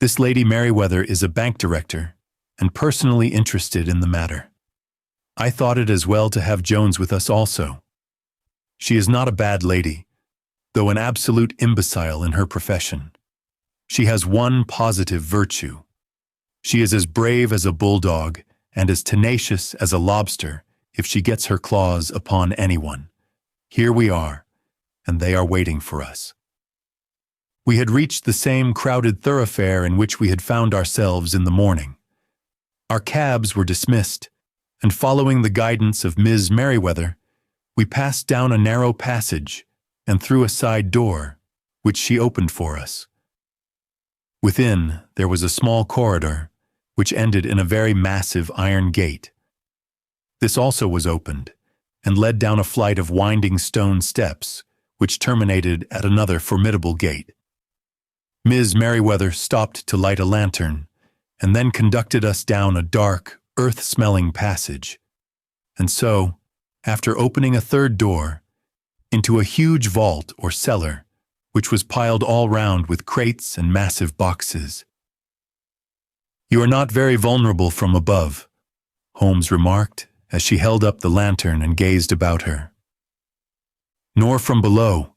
"This Lady Merriweather is a bank director and personally interested in the matter. I thought it as well to have Jones with us also. She is not a bad lady, though an absolute imbecile in her profession. She has one positive virtue. She is as brave as a bulldog and as tenacious as a lobster if she gets her claws upon anyone. Here we are, and they are waiting for us." We had reached the same crowded thoroughfare in which we had found ourselves in the morning. Our cabs were dismissed, and following the guidance of Ms. Merriweather, we passed down a narrow passage and through a side door, which she opened for us. Within, there was a small corridor, which ended in a very massive iron gate. This also was opened, and led down a flight of winding stone steps, which terminated at another formidable gate. Ms. Merriweather stopped to light a lantern, and then conducted us down a dark, earth-smelling passage, and so, after opening a third door, into a huge vault or cellar, which was piled all round with crates and massive boxes. "You are not very vulnerable from above," Holmes remarked, as she held up the lantern and gazed about her. "Nor from below,"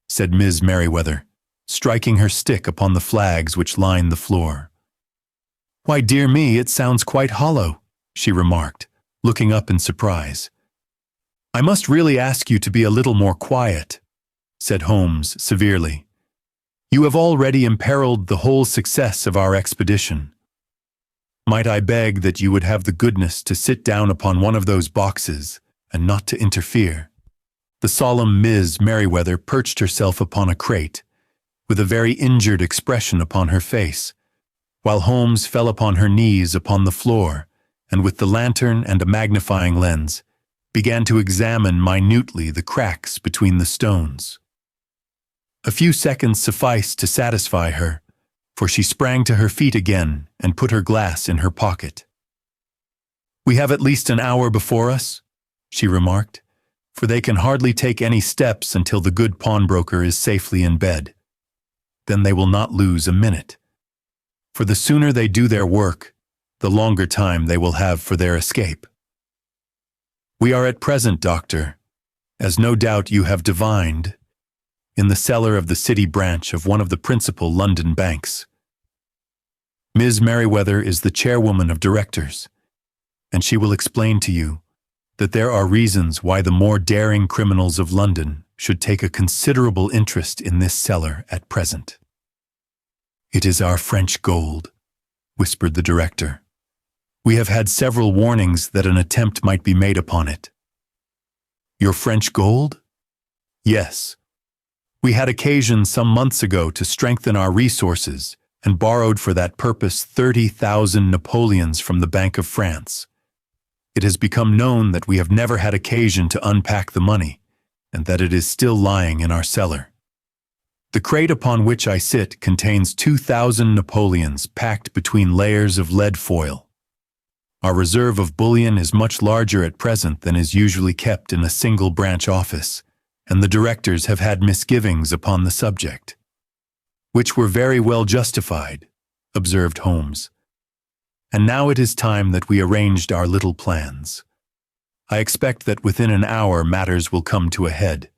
said Ms. Merriweather, striking her stick upon the flags which lined the floor. "Why, dear me, it sounds quite hollow," she remarked, looking up in surprise. "I must really ask you to be a little more quiet," said Holmes severely. "You have already imperiled the whole success of our expedition. Might I beg that you would have the goodness to sit down upon one of those boxes and not to interfere?" The solemn Ms. Merriweather perched herself upon a crate, with a very injured expression upon her face, while Holmes fell upon her knees upon the floor, and with the lantern and a magnifying lens, began to examine minutely the cracks between the stones. A few seconds sufficed to satisfy her, for she sprang to her feet again and put her glass in her pocket. "We have at least an hour before us," she remarked, "for they can hardly take any steps until the good pawnbroker is safely in bed. Then they will not lose a minute. For the sooner they do their work, the longer time they will have for their escape. We are at present, Doctor, as no doubt you have divined, in the cellar of the city branch of one of the principal London banks. Ms. Merriweather is the chairwoman of directors, and she will explain to you that there are reasons why the more daring criminals of London should take a considerable interest in this cellar at present." "It is our French gold," whispered the director. "We have had several warnings that an attempt might be made upon it." "Your French gold?" "Yes. We had occasion some months ago to strengthen our resources and borrowed for that purpose 30,000 Napoleons from the Bank of France. It has become known that we have never had occasion to unpack the money, and that it is still lying in our cellar. The crate upon which I sit contains 2,000 Napoleons packed between layers of lead foil. Our reserve of bullion is much larger at present than is usually kept in a single branch office, and the directors have had misgivings upon the subject." "Which were very well justified," observed Holmes. "And now it is time that we arranged our little plans. I expect that within an hour matters will come to a head.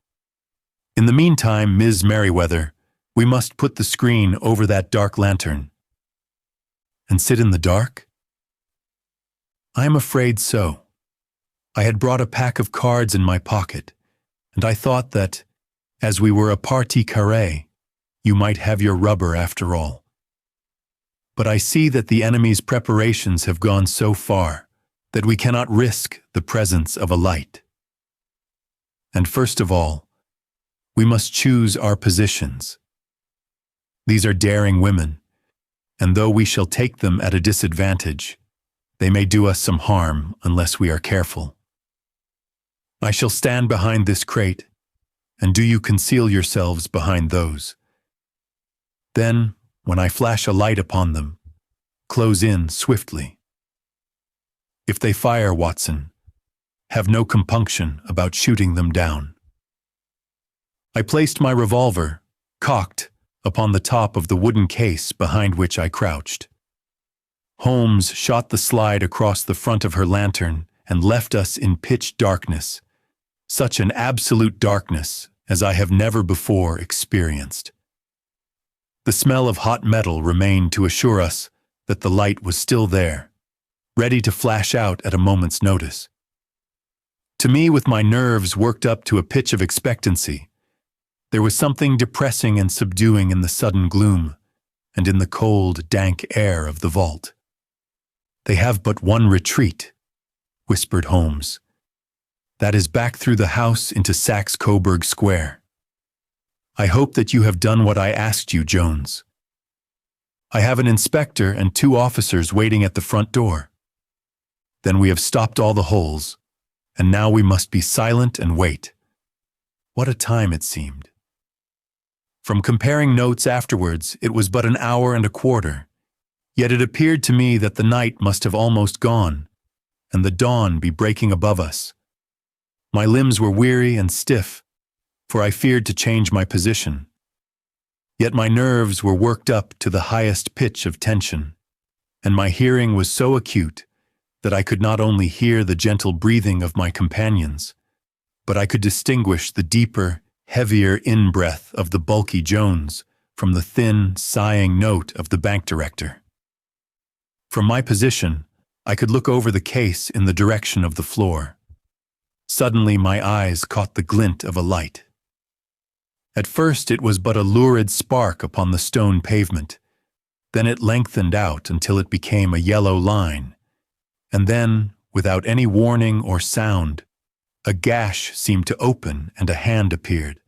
In the meantime, Ms. Merriweather, we must put the screen over that dark lantern." "And sit in the dark?" "I am afraid so. I had brought a pack of cards in my pocket, and I thought that, as we were a partie carrée, you might have your rubber after all. But I see that the enemy's preparations have gone so far that we cannot risk the presence of a light. And first of all, we must choose our positions. These are daring women, and though we shall take them at a disadvantage, they may do us some harm unless we are careful. I shall stand behind this crate, and do you conceal yourselves behind those. Then, when I flash a light upon them, close in swiftly. If they fire, Watson, have no compunction about shooting them down. I placed my revolver, cocked, upon the top of the wooden case behind which I crouched. Holmes shot the slide across the front of her lantern and left us in pitch darkness, such an absolute darkness as I have never before experienced. The smell of hot metal remained to assure us that the light was still there, ready to flash out at a moment's notice. To me, with my nerves worked up to a pitch of expectancy, there was something depressing and subduing in the sudden gloom and in the cold, dank air of the vault. "They have but one retreat," whispered Holmes. "That is back through the house into Saxe-Coburg Square. I hope that you have done what I asked you, Jones. I have an inspector and 2 officers waiting at the front door. Then we have stopped all the holes, and now we must be silent and wait." What a time it seemed. From comparing notes afterwards, it was but an hour and a quarter, yet it appeared to me that the night must have almost gone, and the dawn be breaking above us. My limbs were weary and stiff, for I feared to change my position. Yet my nerves were worked up to the highest pitch of tension, and my hearing was so acute that I could not only hear the gentle breathing of my companions, but I could distinguish the deeper, heavier in-breath of the bulky Jones from the thin, sighing note of the bank director. From my position, I could look over the case in the direction of the floor. Suddenly my eyes caught the glint of a light. At first it was but a lurid spark upon the stone pavement. Then it lengthened out until it became a yellow line. And then, without any warning or sound, a gash seemed to open and a hand appeared.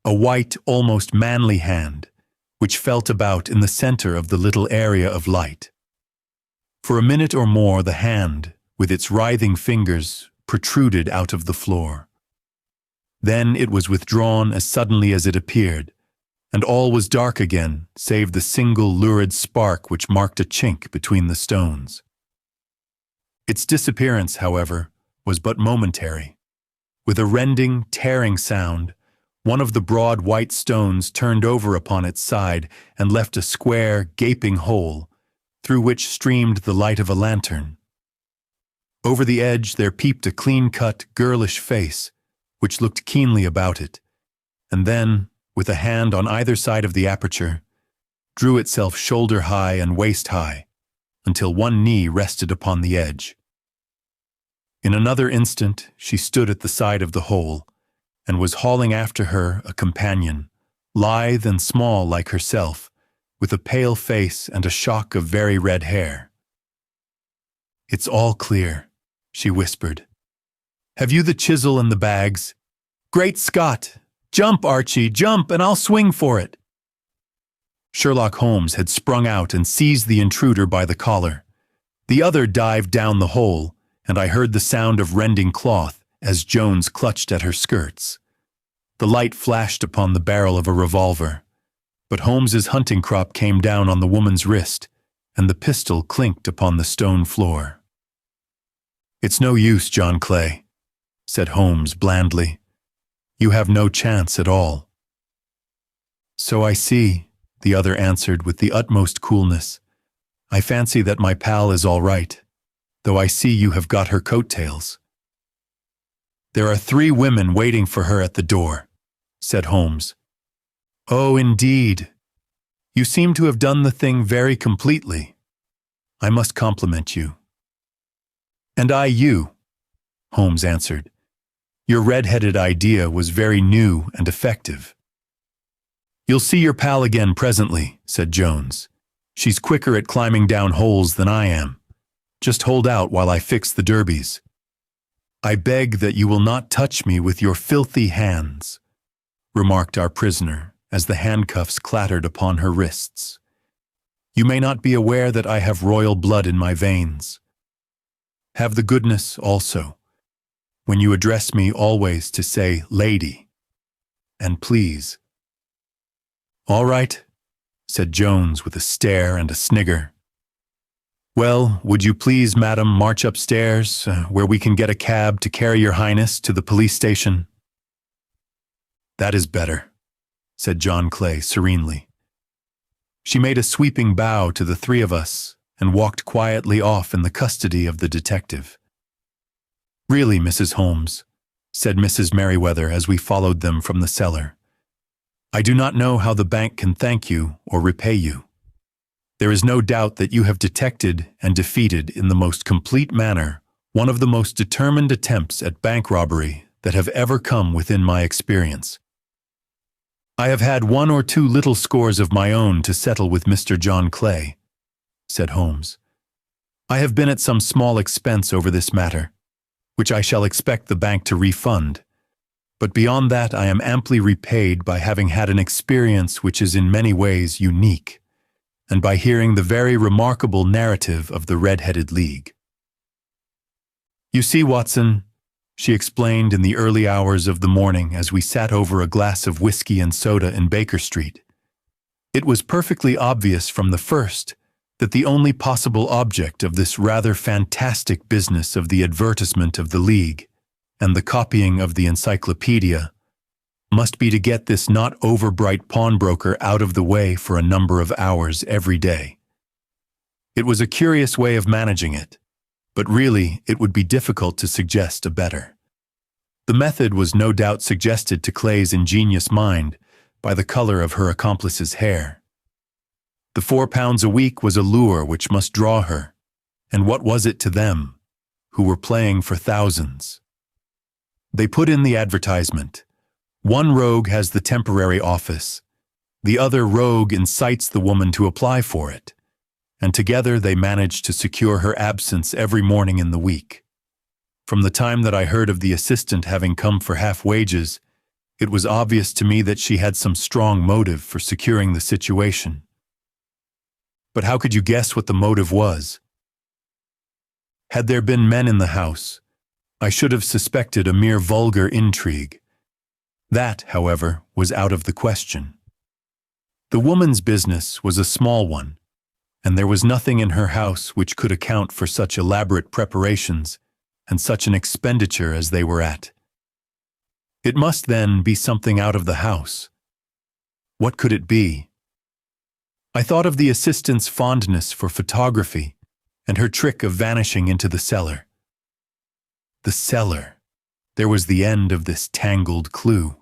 A white, almost manly hand, which felt about in the center of the little area of light. For a minute or more the hand, with its writhing fingers, protruded out of the floor. Then it was withdrawn as suddenly as it appeared, and all was dark again, save the single lurid spark which marked a chink between the stones. Its disappearance, however, was but momentary. With a rending, tearing sound, one of the broad white stones turned over upon its side and left a square, gaping hole, through which streamed the light of a lantern. Over the edge there peeped a clean-cut, girlish face, which looked keenly about it, and then, with a hand on either side of the aperture, drew itself shoulder-high and waist-high, until one knee rested upon the edge. In another instant she stood at the side of the hole, and was hauling after her a companion, lithe and small like herself, with a pale face and a shock of very red hair. "It's all clear," she whispered. "Have you the chisel and the bags? Great Scott! Jump, Archie, jump, and I'll swing for it." Sherlock Holmes had sprung out and seized the intruder by the collar. The other dived down the hole, and I heard the sound of rending cloth as Jones clutched at her skirts. The light flashed upon the barrel of a revolver, but Holmes's hunting crop came down on the woman's wrist, and the pistol clinked upon the stone floor. "It's no use, John Clay," said Holmes blandly. "You have no chance at all." "So I see," the other answered with the utmost coolness. "I fancy that my pal is all right, though I see you have got her coattails." "There are 3 women waiting for her at the door," said Holmes. "Oh, indeed. You seem to have done the thing very completely. I must compliment you." "And I you," Holmes answered. "Your red-headed idea was very new and effective." "You'll see your pal again presently," said Jones. "She's quicker at climbing down holes than I am. Just hold out while I fix the derbies. I beg that you will not touch me with your filthy hands, remarked our prisoner as the handcuffs clattered upon her wrists. You may not be aware that I have royal blood in my veins. Have the goodness also, when you address me, always to say lady, and please. All right, said Jones with a stare and a snigger. Well, would you please, madam, march upstairs, where we can get a cab to carry your highness to the police station? That is better, said John Clay serenely. She made a sweeping bow to the three of us and walked quietly off in the custody of the detective. Really, Mrs. Holmes, said Mrs. Merriweather as we followed them from the cellar, I do not know how the bank can thank you or repay you. There is no doubt that you have detected and defeated in the most complete manner one of the most determined attempts at bank robbery that have ever come within my experience. I have had 1 or 2 little scores of my own to settle with Mr. John Clay, said Holmes. I have been at some small expense over this matter, which I shall expect the bank to refund, but beyond that I am amply repaid by having had an experience which is in many ways unique, and by hearing the very remarkable narrative of the Red-Headed League. You see, Watson, she explained in the early hours of the morning as we sat over a glass of whiskey and soda in Baker Street, it was perfectly obvious from the first that the only possible object of this rather fantastic business of the advertisement of the League and the copying of the encyclopedia must be to get this not overbright pawnbroker out of the way for a number of hours every day. It was a curious way of managing it, but really it would be difficult to suggest a better. The method was no doubt suggested to Clay's ingenious mind by the color of her accomplice's hair. The £4 a week was a lure which must draw her, and what was it to them, who were playing for thousands? They put in the advertisement. One rogue has the temporary office. The other rogue incites the woman to apply for it, and together they manage to secure her absence every morning in the week. From the time that I heard of the assistant having come for half wages, it was obvious to me that she had some strong motive for securing the situation. But how could you guess what the motive was? Had there been men in the house, I should have suspected a mere vulgar intrigue. That, however, was out of the question. The woman's business was a small one, and there was nothing in her house which could account for such elaborate preparations and such an expenditure as they were at. It must then be something out of the house. What could it be? I thought of the assistant's fondness for photography and her trick of vanishing into the cellar. The cellar. There was the end of this tangled clue.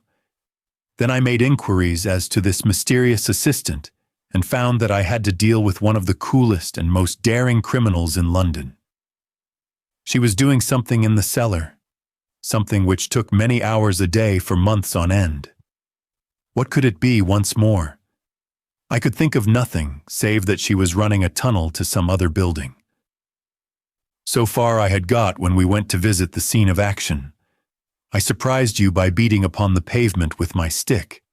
Then I made inquiries as to this mysterious assistant and found that I had to deal with one of the coolest and most daring criminals in London. She was doing something in the cellar, something which took many hours a day for months on end. What could it be once more? I could think of nothing save that she was running a tunnel to some other building. So far I had got when we went to visit the scene of action. I surprised you by beating upon the pavement with my stick.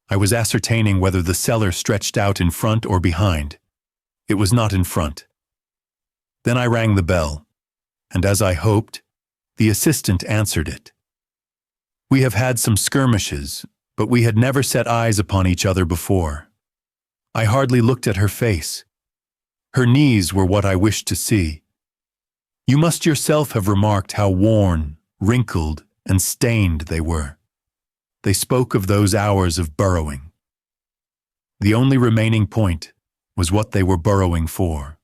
I was ascertaining whether the cellar stretched out in front or behind. It was not in front. Then I rang the bell, and as I hoped, the assistant answered it. We have had some skirmishes, but we had never set eyes upon each other before. I hardly looked at her face. Her knees were what I wished to see. You must yourself have remarked how worn, wrinkled, and stained they were. They spoke of those hours of burrowing. The only remaining point was what they were burrowing for.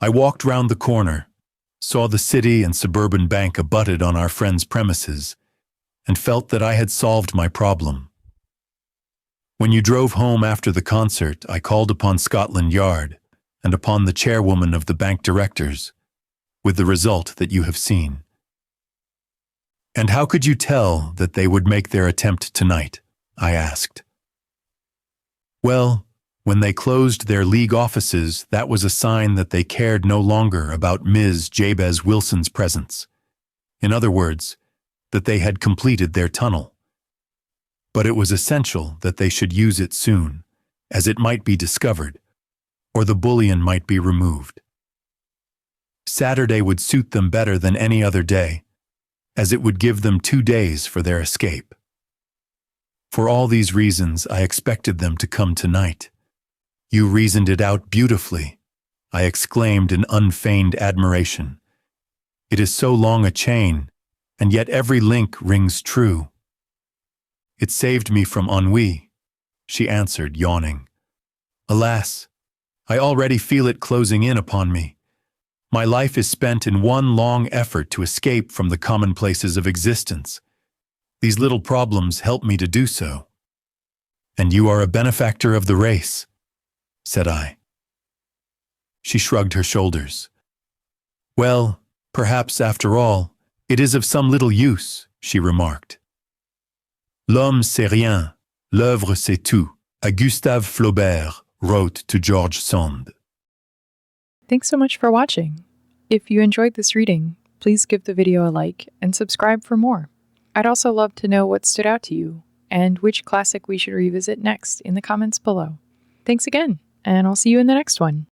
I walked round the corner, saw the city and suburban bank abutted on our friend's premises, and felt that I had solved my problem. When you drove home after the concert, I called upon Scotland Yard and upon the chairwoman of the bank directors, with the result that you have seen. And how could you tell that they would make their attempt tonight? I asked. Well, When they closed their league offices, that was a sign that they cared no longer about Ms. Jabez Wilson's presence. In other words, that they had completed their tunnel. But it was essential that they should use it soon, as it might be discovered, or the bullion might be removed. Saturday would suit them better than any other day, as it would give them 2 days for their escape. For all these reasons, I expected them to come tonight. You reasoned it out beautifully, I exclaimed in unfeigned admiration. It is so long a chain, and yet every link rings true. It saved me from ennui, she answered, yawning. Alas, I already feel it closing in upon me. My life is spent in one long effort to escape from the commonplaces of existence. These little problems help me to do so. And you are a benefactor of the race, said I. She shrugged her shoulders. Well, perhaps after all, it is of some little use, she remarked. L'homme c'est rien, l'œuvre c'est tout, a Gustave Flaubert wrote to George Sand. Thanks so much for watching. If you enjoyed this reading, please give the video a like and subscribe for more. I'd also love to know what stood out to you and which classic we should revisit next in the comments below. Thanks again, and I'll see you in the next one.